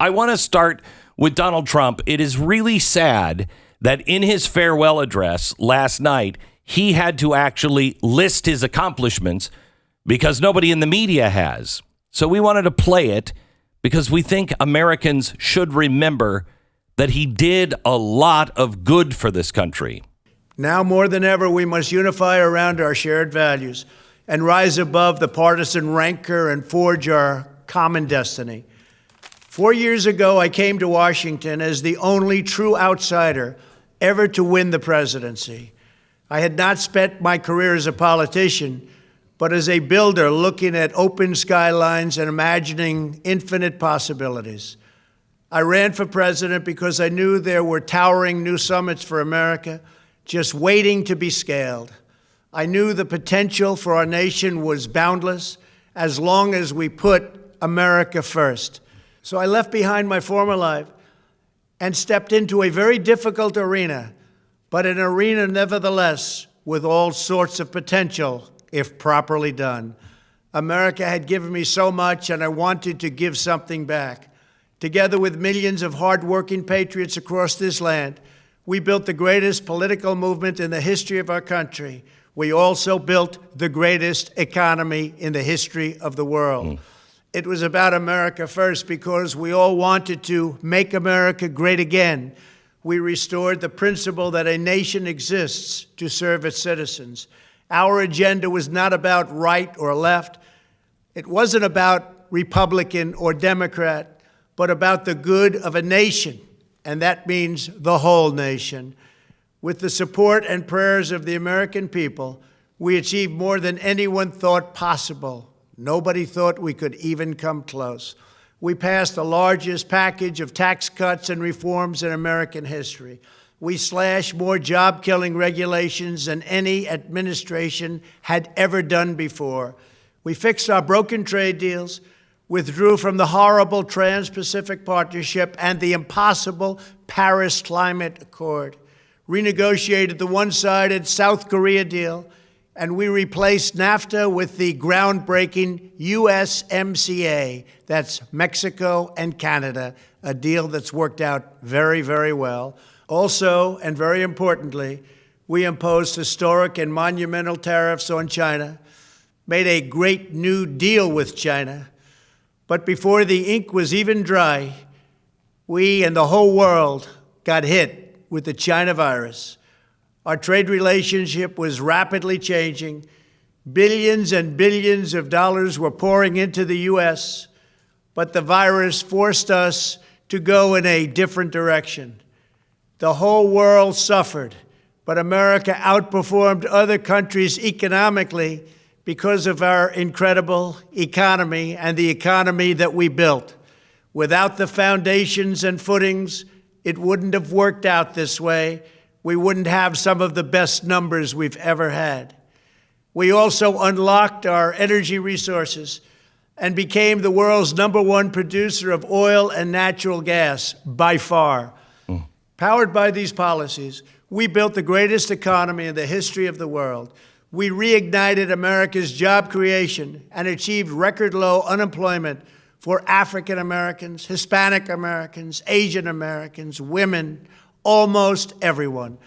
I want to start with Donald Trump. It is really sad that in his farewell address last night, he had to actually list his accomplishments because nobody in the media has. So we wanted to play it because we think Americans should remember that he did a lot of good for this country. Now more than ever, we must unify around our shared values and rise above the partisan rancor and forge our common destiny. 4 years ago, I came to Washington as the only true outsider ever to win the presidency. I had not spent my career as a politician, but as a builder looking at open skylines and imagining infinite possibilities. I ran for president because I knew there were towering new summits for America just waiting to be scaled. I knew the potential for our nation was boundless as long as we put America first. So I left behind my former life and stepped into a very difficult arena, but an arena nevertheless with all sorts of potential if properly done. America had given me so much, and I wanted to give something back. Together with millions of hardworking patriots across this land, we built the greatest political movement in the history of our country. We also built the greatest economy in the history of the world. It was about America first because we all wanted to make America great again. We restored the principle that a nation exists to serve its citizens. Our agenda was not about right or left. It wasn't about Republican or Democrat, but about the good of a nation, and that means the whole nation. With the support and prayers of the American people, we achieved more than anyone thought possible. Nobody thought we could even come close. We passed the largest package of tax cuts and reforms in American history. We slashed more job-killing regulations than any administration had ever done before. We fixed our broken trade deals, withdrew from the horrible Trans-Pacific Partnership and the impossible Paris Climate Accord, renegotiated the one-sided South Korea deal, and we replaced NAFTA with the groundbreaking USMCA. That's Mexico and Canada, a deal that's worked out very, very well. Also, and very importantly, we imposed historic and monumental tariffs on China, made a great new deal with China. But before the ink was even dry, we and the whole world got hit with the China virus. Our trade relationship was rapidly changing. Billions and billions of dollars were pouring into the U.S., but the virus forced us to go in a different direction. The whole world suffered, but America outperformed other countries economically because of our incredible economy and the economy that we built. Without the foundations and footings, it wouldn't have worked out this way. We wouldn't have some of the best numbers we've ever had. We also unlocked our energy resources and became the world's #1 producer of oil and natural gas, by far. Powered by these policies, we built the greatest economy in the history of the world. We reignited America's job creation and achieved record low unemployment for African Americans, Hispanic Americans, Asian Americans, women, almost everyone.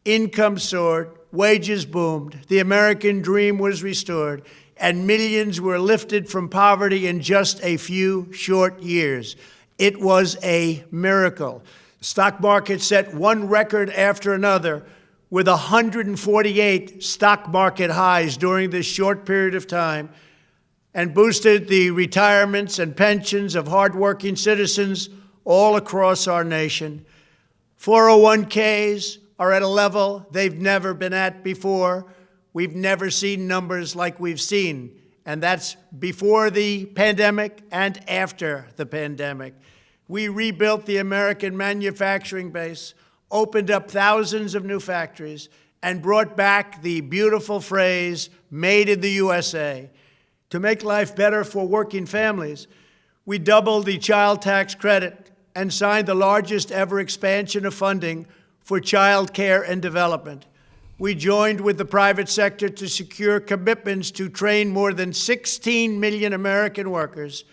Income soared, wages boomed, the American dream was restored, and millions were lifted from poverty in just a few short years. It was a miracle. The stock market set one record after another, with 148 stock market highs during this short period of time, and boosted the retirements and pensions of hardworking citizens all across our nation. 401ks are at a level they've never been at before. We've never seen numbers like we've seen, and that's before the pandemic and after the pandemic. We rebuilt the American manufacturing base, opened up thousands of new factories, and brought back the beautiful phrase, made in the USA. To make life better for working families, we doubled the child tax credit and signed the largest ever expansion of funding for child care and development. We joined with the private sector to secure commitments to train more than 16 million American workers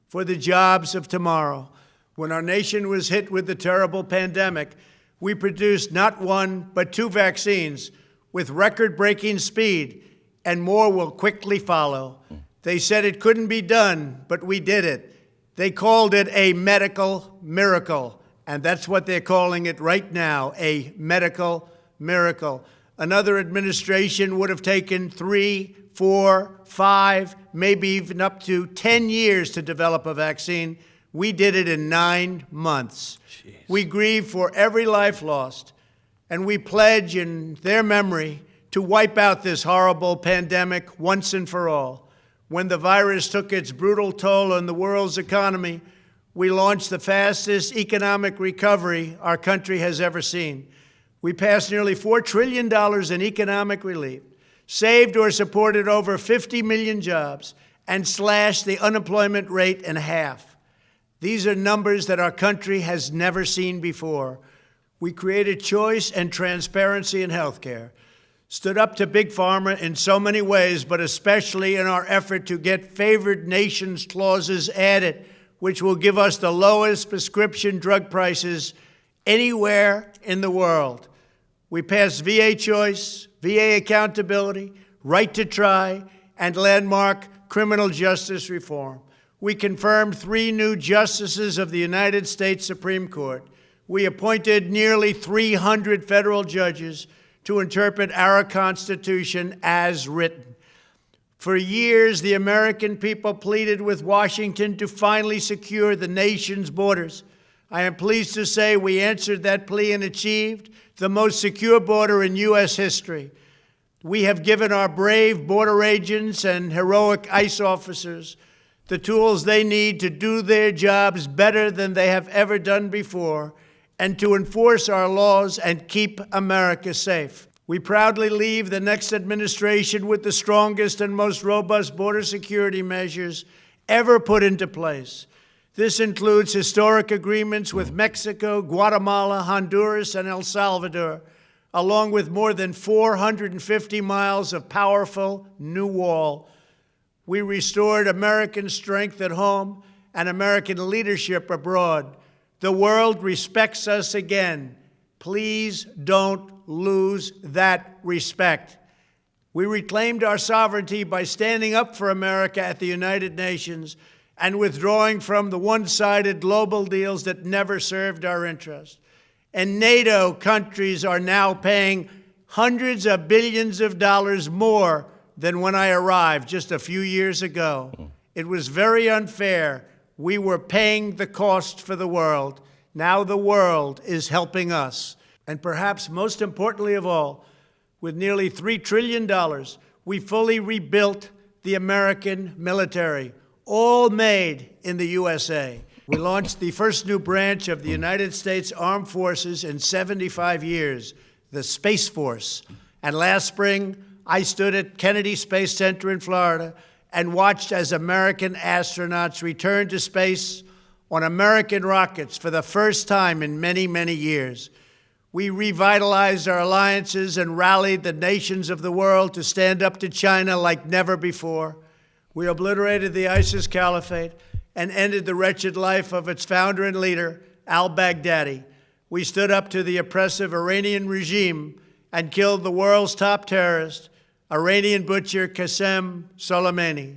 for the jobs of tomorrow. When our nation was hit with the terrible pandemic, we produced not one, but 2 vaccines with record-breaking speed, and more will quickly follow. They said it couldn't be done, but we did it. They called it a medical miracle, and that's what they're calling it right now, a medical miracle. Another administration would have taken 3, 4, 5, maybe even up to 10 years to develop a vaccine. We did it in 9 months. Jeez. We grieve for every life lost, and we pledge in their memory to wipe out this horrible pandemic once and for all. When the virus took its brutal toll on the world's economy, we launched the fastest economic recovery our country has ever seen. We passed nearly $4 trillion in economic relief, saved or supported over 50 million jobs, and slashed the unemployment rate in half. These are numbers that our country has never seen before. We created choice and transparency in healthcare, stood up to Big Pharma in so many ways, but especially in our effort to get favored nations clauses added, which will give us the lowest prescription drug prices anywhere in the world. We passed VA choice, VA accountability, right to try, and landmark criminal justice reform. We confirmed 3 new justices of the United States Supreme Court. We appointed nearly 300 federal judges to interpret our Constitution as written. For years, the American people pleaded with Washington to finally secure the nation's borders. I am pleased to say we answered that plea and achieved the most secure border in U.S. history. We have given our brave border agents and heroic ICE officers the tools they need to do their jobs better than they have ever done before, and to enforce our laws and keep America safe. We proudly leave the next administration with the strongest and most robust border security measures ever put into place. This includes historic agreements with Mexico, Guatemala, Honduras, and El Salvador, along with more than 450 miles of powerful new wall. We restored American strength at home and American leadership abroad. The world respects us again. Please don't lose that respect. We reclaimed our sovereignty by standing up for America at the United Nations and withdrawing from the one-sided global deals that never served our interest. And NATO countries are now paying hundreds of billions of dollars more than when I arrived just a few years ago. It was very unfair. We were paying the cost for the world. Now the world is helping us. And perhaps most importantly of all, with nearly $3 trillion, we fully rebuilt the American military, all made in the USA. We launched the first new branch of the United States Armed Forces in 75 years, the Space Force. And last spring, I stood at Kennedy Space Center in Florida and watched as American astronauts returned to space on American rockets for the first time in many, many years. We revitalized our alliances and rallied the nations of the world to stand up to China like never before. We obliterated the ISIS caliphate and ended the wretched life of its founder and leader, al-Baghdadi. We stood up to the oppressive Iranian regime and killed the world's top terrorist, Iranian butcher Qasem Soleimani.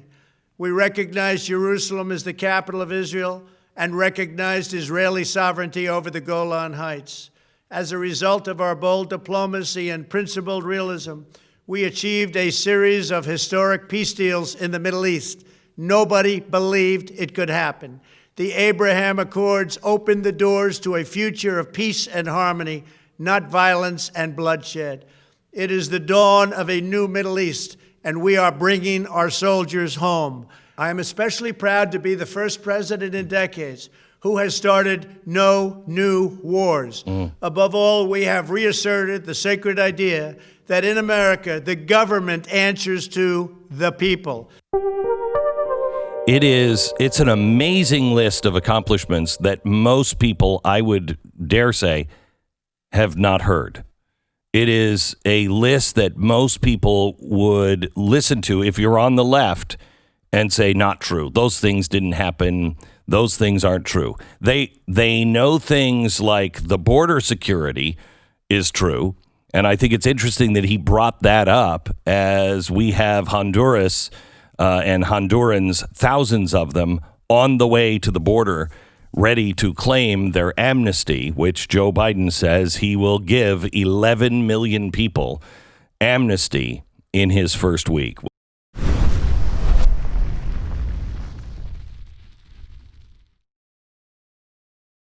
We recognized Jerusalem as the capital of Israel and recognized Israeli sovereignty over the Golan Heights. As a result of our bold diplomacy and principled realism, we achieved a series of historic peace deals in the Middle East. Nobody believed it could happen. The Abraham Accords opened the doors to a future of peace and harmony, not violence and bloodshed. It is the dawn of a new Middle East, and we are bringing our soldiers home. I am especially proud to be the first president in decades who has started no new wars. Above all, we have reasserted the sacred idea that in America, the government answers to the people. It's an amazing list of accomplishments that most people, I would dare say, have not heard. It is a list that most people would listen to if you're on the left and say, not true. Those things didn't happen. Those things aren't true. They know things like the border security is true. And I think it's interesting that he brought that up as we have Honduras and Hondurans, thousands of them, on the way to the border, ready to claim their amnesty, which Joe Biden says he will give 11 million people amnesty in his first week.